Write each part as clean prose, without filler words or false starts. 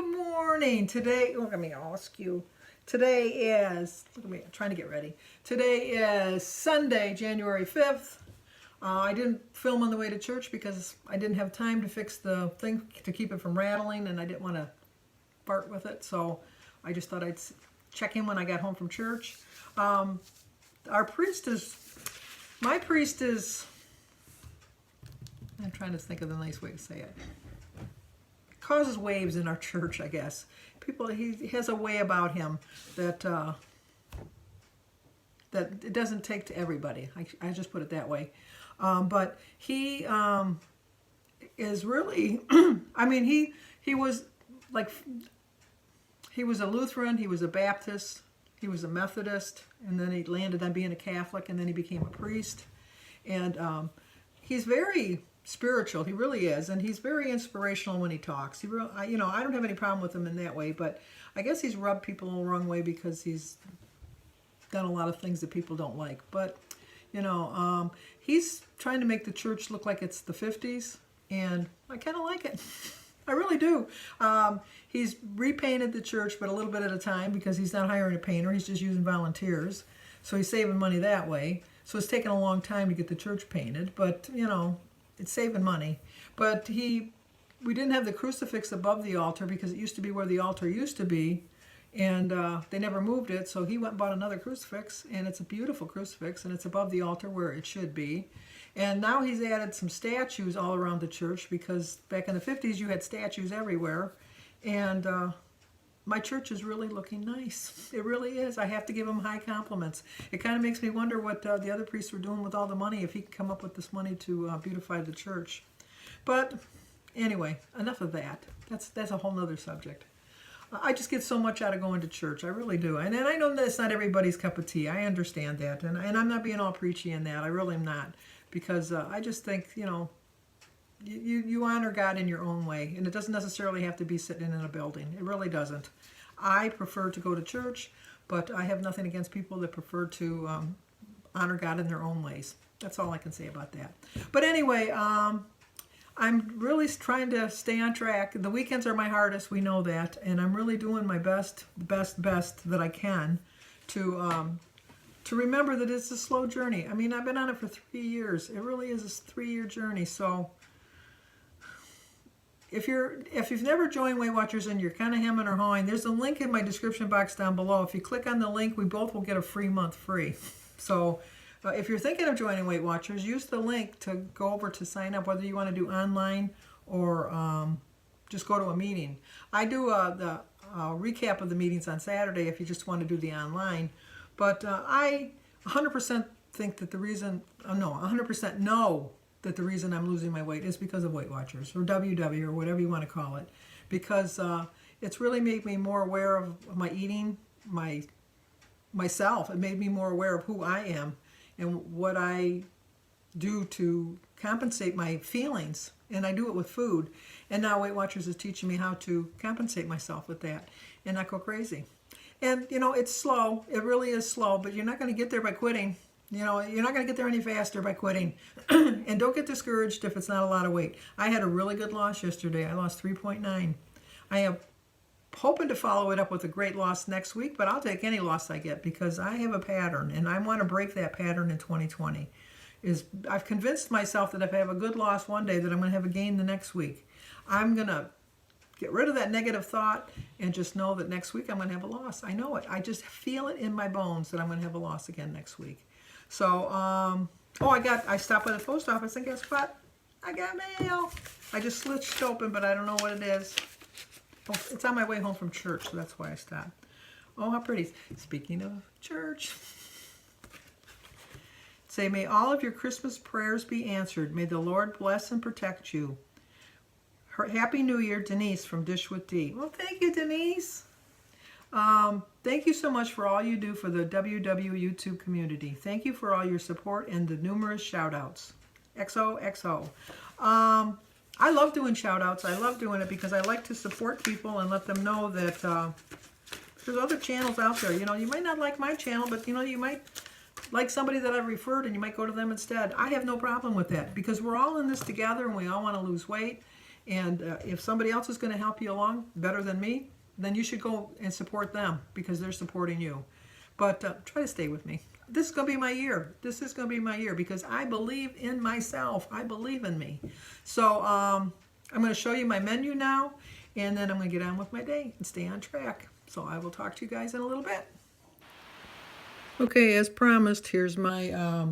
Good morning. Today, look at me all askew. Today is, look at me, I'm trying to get ready. Today is Sunday, January 5th. I didn't film on the way to church because I didn't have time to fix the thing to keep it from rattling, and I didn't want to fart with it, so I just thought I'd check in when I got home from church. My priest is, I'm trying to think of the nice way to say it. Causes waves in our church, I guess. He has a way about him that that it doesn't take to everybody. I just put it that way. But he is really, I mean, he was like, he was a Lutheran, he was a Baptist, he was a Methodist, and then he landed on being a Catholic, and then he became a priest. And he's very spiritual, he really is, and he's very inspirational when he talks. I don't have any problem with him in that way, but I guess he's rubbed people the wrong way because he's done a lot of things that people don't like. But he's trying to make the church look like it's the 50s, and I kind of like it. I really do. He's repainted the church, but a little bit at a time, because he's not hiring a painter, he's just using volunteers, so he's saving money that way. So it's taken a long time to get the church painted, but it's saving money. But we didn't have the crucifix above the altar because it used to be where the altar used to be, and they never moved it, so he went and bought another crucifix, and it's a beautiful crucifix, and it's above the altar where it should be. And now he's added some statues all around the church, because back in the 50s you had statues everywhere, and my church is really looking nice. It really is. I have to give him high compliments. It kind of makes me wonder what the other priests were doing with all the money, if he could come up with this money to beautify the church. But anyway, enough of that. That's a whole nother subject. I just get so much out of going to church. I really do. And I know that's not everybody's cup of tea. I understand that. And I'm not being all preachy in that. I really am not. Because I just think, you honor God in your own way. And it doesn't necessarily have to be sitting in a building. It really doesn't. I prefer to go to church, but I have nothing against people that prefer to honor God in their own ways. That's all I can say about that. But anyway, I'm really trying to stay on track. The weekends are my hardest, we know that, and I'm really doing my best, the best that I can to remember that it's a slow journey. I mean, I've been on it for 3 years. It really is a 3-year journey. So if you've never joined Weight Watchers and you're kind of hemming or hawing, there's a link in my description box down below. If you click on the link, we both will get a free month free. So if you're thinking of joining Weight Watchers, use the link to go over to sign up, whether you want to do online or just go to a meeting. I do the recap of the meetings on Saturday if you just want to do the online. But I 100% think that 100% know that the reason I'm losing my weight is because of Weight Watchers, or WW, or whatever you want to call it. Because it's really made me more aware of my eating, myself. It made me more aware of who I am and what I do to compensate my feelings. And I do it with food. And now Weight Watchers is teaching me how to compensate myself with that and not go crazy. And, it's slow. It really is slow, but you're not going to get there by quitting. You're not going to get there any faster by quitting. And don't get discouraged if it's not a lot of weight. I had a really good loss yesterday. I lost 3.9. I am hoping to follow it up with a great loss next week, but I'll take any loss I get because I have a pattern, and I want to break that pattern in 2020. I've convinced myself that if I have a good loss one day, that I'm going to have a gain the next week. I'm going to get rid of that negative thought and just know that next week I'm going to have a loss. I know it. I just feel it in my bones that I'm going to have a loss again next week. So, I stopped by the post office, and guess what? I got mail. I just switched open, but I don't know what it is. Oh, it's on my way home from church, so that's why I stopped. Oh, how pretty. Speaking of church. Say, may all of your Christmas prayers be answered. May the Lord bless and protect you. Happy New Year, Denise from Dish with D. Well, thank you, Denise. Thank you so much for all you do for the WW YouTube community. Thank you for all your support and the numerous shout-outs. XOXO. I love doing shout-outs. I love doing it because I like to support people and let them know that there's other channels out there. You might not like my channel, but, you might like somebody that I've referred, and you might go to them instead. I have no problem with that because we're all in this together, and we all want to lose weight. And if somebody else is going to help you along better than me, then you should go and support them because they're supporting you. But try to stay with me. This is going to be my year. This is going to be my year because I believe in myself. I believe in me. So I'm going to show you my menu now, and then I'm going to get on with my day and stay on track. So I will talk to you guys in a little bit. Okay, as promised, here's my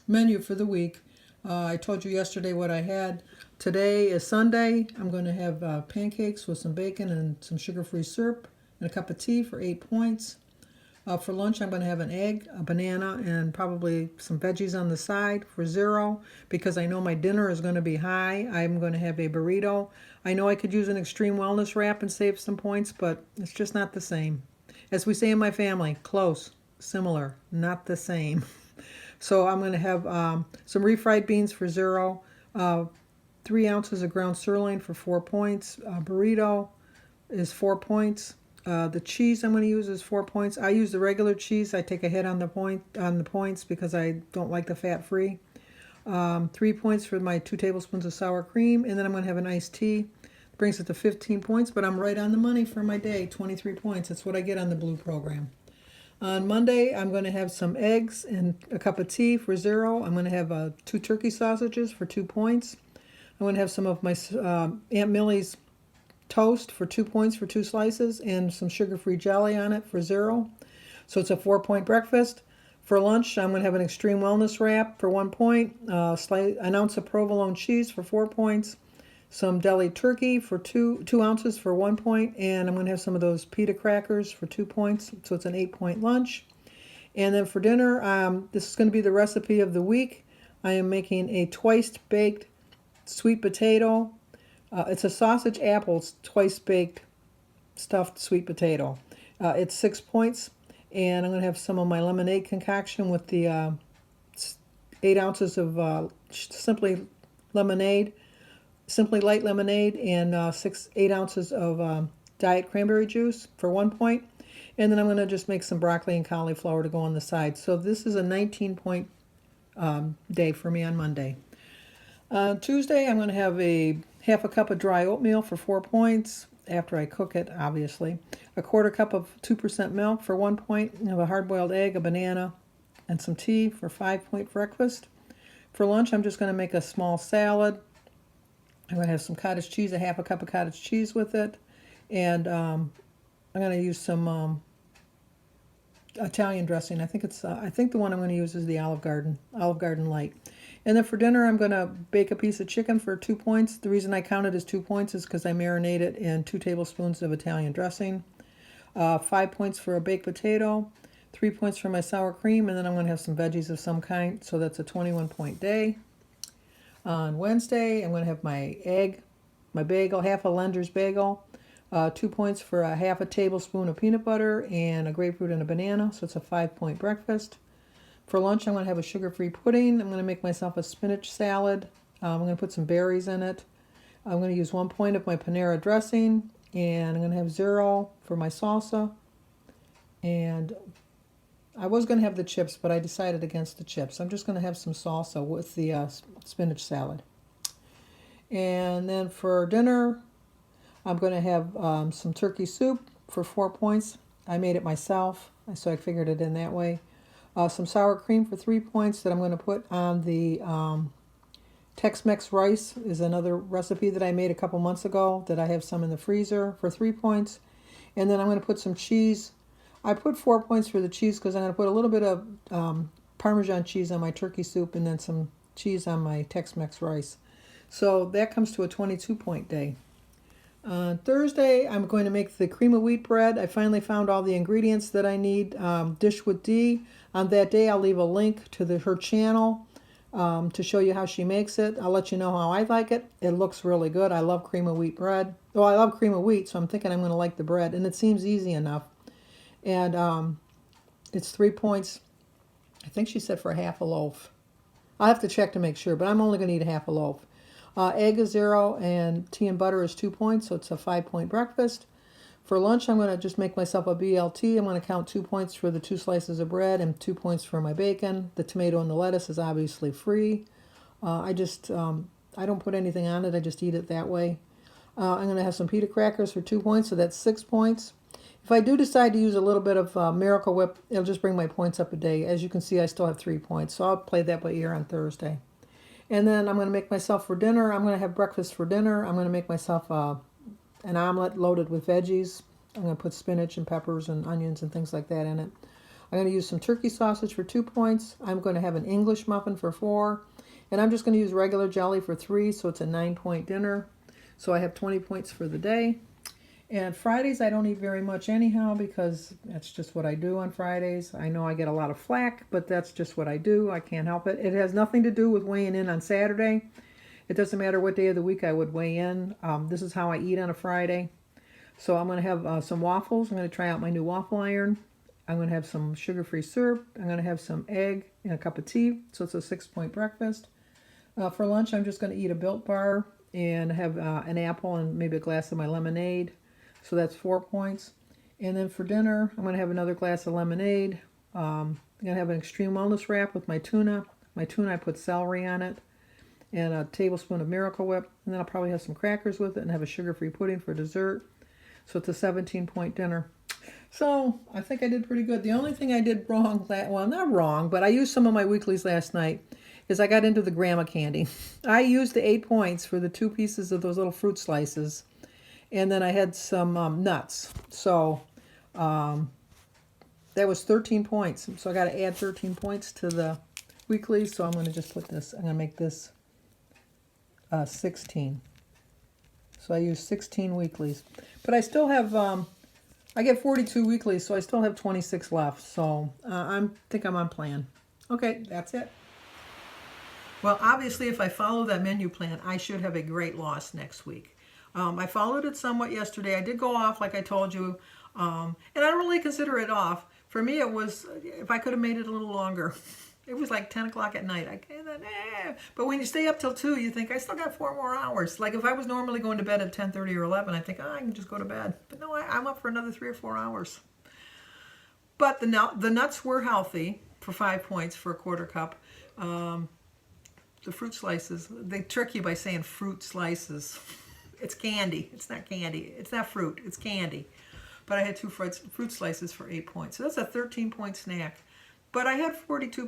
menu for the week. I told you yesterday what I had. Today is Sunday. I'm going to have pancakes with some bacon and some sugar-free syrup and a cup of tea for 8 points. For lunch, I'm going to have an egg, a banana, and probably some veggies on the side for 0 because I know my dinner is going to be high. I'm going to have a burrito. I know I could use an extreme wellness wrap and save some points, but it's just not the same. As we say in my family, close, similar, not the same. So I'm going to have some refried beans for 0, 3 ounces of ground sirloin for 4 points. Burrito is 4 points. The cheese I'm going to use is 4 points. I use the regular cheese. I take a hit on the points because I don't like the fat-free. 3 points for my 2 tablespoons of sour cream, and then I'm going to have an iced tea. Brings it to 15 points, but I'm right on the money for my day, 23 points. That's what I get on the blue program. On Monday, I'm going to have some eggs and a cup of tea for 0. I'm going to have 2 turkey sausages for 2 points. I'm going to have some of my Aunt Millie's toast for 2 points for 2 slices and some sugar-free jelly on it for 0. So it's a 4-point breakfast. For lunch, I'm going to have an extreme wellness wrap for 1 point, an ounce of provolone cheese for 4 points, some deli turkey for 2 ounces for 1 point, and I'm going to have some of those pita crackers for 2 points. So it's an 8-point lunch. And then for dinner, this is going to be the recipe of the week. I am making a twice-baked sweet potato. It's a sausage apples twice-baked stuffed sweet potato. It's 6 points, and I'm going to have some of my lemonade concoction with the 8 ounces of Simply Light lemonade, and 8 ounces of diet cranberry juice for 1 point. And then I'm going to just make some broccoli and cauliflower to go on the side. So this is a 19-point day for me on Monday. Tuesday, I'm going to have half a cup of dry oatmeal for 4 points, after I cook it, obviously. A quarter cup of 2% milk for 1 point. I have a hard-boiled egg, a banana, and some tea for 5-point breakfast. For lunch, I'm just going to make a small salad. I'm going to have some cottage cheese, a half a cup of cottage cheese with it. And I'm going to use some Italian dressing. I think the one I'm going to use is the Olive Garden Light. And then for dinner, I'm going to bake a piece of chicken for 2 points. The reason I count it as 2 points is because I marinate it in 2 tablespoons of Italian dressing. 5 points for a baked potato, 3 points for my sour cream, and then I'm going to have some veggies of some kind. So that's a 21-point day. On Wednesday, I'm going to have my egg, my bagel, half a Lender's bagel, 2 points for a half a tablespoon of peanut butter, and a grapefruit and a banana. So it's a 5-point breakfast. For lunch, I'm going to have a sugar-free pudding. I'm going to make myself a spinach salad. I'm going to put some berries in it. I'm going to use 1 point of my Panera dressing, and I'm going to have 0 for my salsa. And I was going to have the chips, but I decided against the chips. I'm just going to have some salsa with the spinach salad. And then for dinner, I'm going to have some turkey soup for 4 points. I made it myself, so I figured it in that way. Some sour cream for 3 points that I'm going to put on the Tex-Mex rice is another recipe that I made a couple months ago that I have some in the freezer for 3 points. And then I'm going to put some cheese. I put 4 points for the cheese because I'm going to put a little bit of Parmesan cheese on my turkey soup and then some cheese on my Tex-Mex rice. So that comes to a 22-point day. Thursday, I'm going to make the cream of wheat bread. I finally found all the ingredients that I need. Dish with Dee. On that day, I'll leave a link to her channel to show you how she makes it. I'll let you know how I like it. It looks really good. I love cream of wheat bread. Well, I love cream of wheat, so I'm thinking I'm going to like the bread. And it seems easy enough. And it's 3 points. I think she said for a half a loaf. I'll have to check to make sure, but I'm only going to eat a half a loaf. Egg is 0, and tea and butter is 2 points, so it's a 5-point breakfast. For lunch, I'm going to just make myself a BLT. I'm going to count 2 points for the 2 slices of bread and 2 points for my bacon. The tomato and the lettuce is obviously free. I I don't put anything on it. I just eat it that way. I'm going to have some pita crackers for 2 points, so that's 6 points. If I do decide to use a little bit of Miracle Whip, it'll just bring my points up a day. As you can see, I still have 3 points, so I'll play that by ear on Thursday. And then I'm going to make myself for dinner. I'm going to have breakfast for dinner. I'm going to make myself an omelet loaded with veggies. I'm going to put spinach and peppers and onions and things like that in it. I'm going to use some turkey sausage for 2 points. I'm going to have an English muffin for 4. And I'm just going to use regular jelly for 3, so it's a 9-point dinner. So I have 20 points for the day. And Fridays I don't eat very much anyhow because that's just what I do on Fridays. I know I get a lot of flack, but that's just what I do. I can't help it. It has nothing to do with weighing in on Saturday. It doesn't matter what day of the week I would weigh in. This is how I eat on a Friday. So I'm going to have some waffles. I'm going to try out my new waffle iron. I'm going to have some sugar-free syrup. I'm going to have some egg and a cup of tea. So it's a 6-point breakfast. For lunch, I'm just going to eat a Built Bar and have an apple and maybe a glass of my lemonade. So that's 4 points. And then for dinner, I'm going to have another glass of lemonade. I'm going to have an extreme wellness wrap with my tuna. My tuna, I put celery on it. And a tablespoon of Miracle Whip. And then I'll probably have some crackers with it and have a sugar-free pudding for dessert. So it's a 17-point dinner. So I think I did pretty good. The only thing I did wrong, well, not wrong, but I used some of my weeklies last night, is I got into the grandma candy. I used the 8 points for the 2 pieces of those little fruit slices. And then I had some nuts. So that was 13 points. So I got to add 13 points to the weekly. So I'm going to just put this, I'm going to make this 16. So I use 16 weeklies. But I still have, I get 42 weeklies, so I still have 26 left. So I think I'm on plan. Okay, that's it. Well, obviously, if I follow that menu plan, I should have a great loss next week. I followed it somewhat yesterday. I did go off, like I told you, and I don't really consider it off. For me, it was, if I could have made it a little longer. It was like 10 o'clock at night. But when you stay up till 2, you think, I still got 4 more hours. Like if I was normally going to bed at 10:30 or 11, I think, I can just go to bed. But no, I'm up for another 3 or 4 hours. But the nuts were healthy for 5 points for a quarter cup. The fruit slices, they trick you by saying fruit slices. It's candy. It's not candy. It's not fruit. It's candy. But I had 2 fruit slices for 8 points. So that's a 13-point snack. But I had 42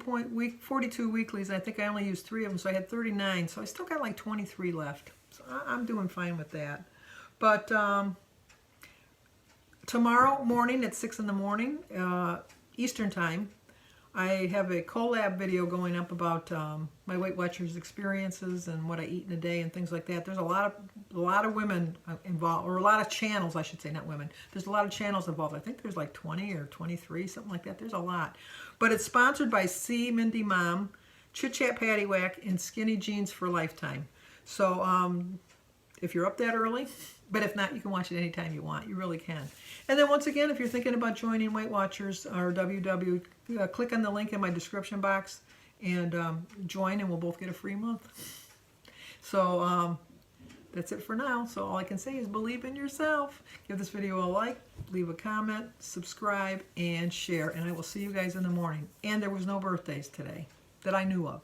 weeklies, and I think I only used 3 of them, so I had 39. So I still got like 23 left. So I'm doing fine with that. But tomorrow morning at 6 in the morning, Eastern Time, I have a collab video going up about my Weight Watchers experiences and what I eat in a day and things like that. There's a lot of women involved, or a lot of channels, I should say, not women. There's a lot of channels involved. I think there's like 20 or 23, something like that. There's a lot. But it's sponsored by C. Mindy Mom, Chit Chat Patty Whack, and Skinny Jeans for Lifetime. So if you're up that early, but if not, you can watch it anytime you want. You really can. And then once again, if you're thinking about joining Weight Watchers or WW, click on the link in my description box and join, and we'll both get a free month. So that's it for now. So all I can say is believe in yourself. Give this video a like, leave a comment, subscribe, and share. And I will see you guys in the morning. And there was no birthdays today that I knew of.